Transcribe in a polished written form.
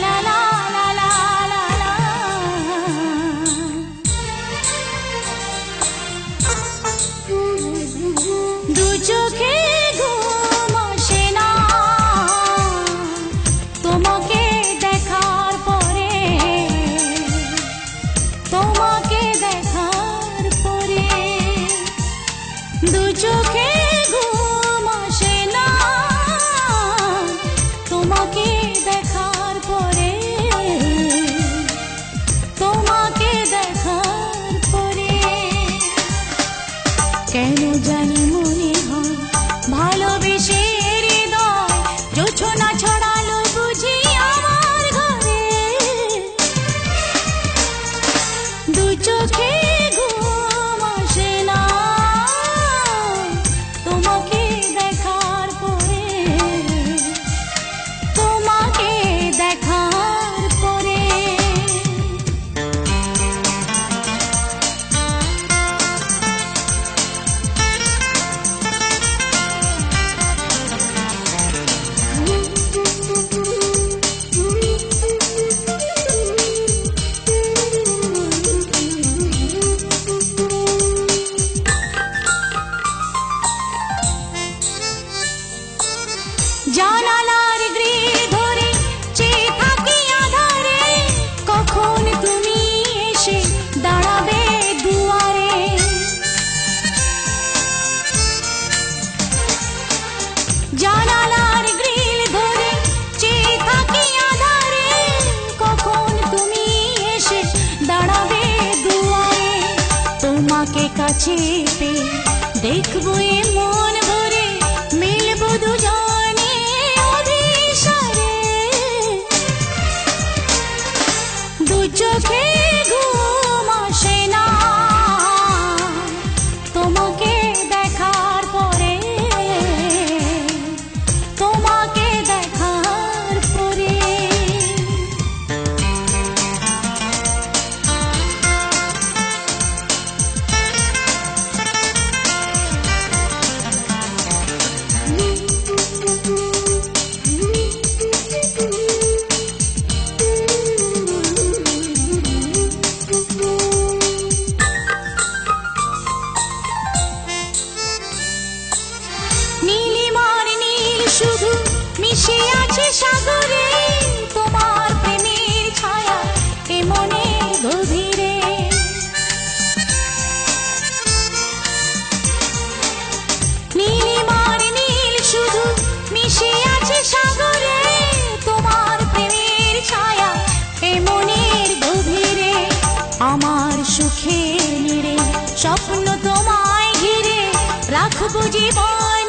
লা লা লা লা লা লা। দু চোখে ঘুম আসে না তোমাকে দেখার পরে, তোমাকে দেখার পরে। দু চোখে ঘুম আসে না তোমাকে দেখার পরে, তোমাকে দেখার পরে। কেন জানি মনে হয় ভালোবেসে হৃদয় জোছনা ছড়ালো বুঝি আমার ঘরে। দু চোখে ঘুম আসে না তোমাকে দেখার পরে, তোমাকে দেখার পরে। জানালার গ্রিল ধরে চেয়ে থাকি আধারে, কখন তুমি এসে দাঁড়াবে দুয়ারে। জানালার গ্রিল ধরে চেয়ে থাকি আধারে, কখন তুমি এসে দাঁড়াবে দুয়ারে। তোমাকে কাছে পেয়ে দেখবো এ মন ভরে, মিলবো দুজনে অভিসারে। দু চোখে ঘুম আসে না তোমাকে দেখার পরে, তোমাকে দেখার পরে। নীলিমার নীল শুধু মিশে আছে সাগরে, তোমার প্রেমের ছায়া এ মনের গভীরে। নীলিমার নীল শুধু মিশে আছে সাগরে, তোমার প্রেমের ছায়া এ মনের গভীরে। আমার সুখের নীড়ে স্বপ্ন তোমায় ঘিরে রাখবো জীবন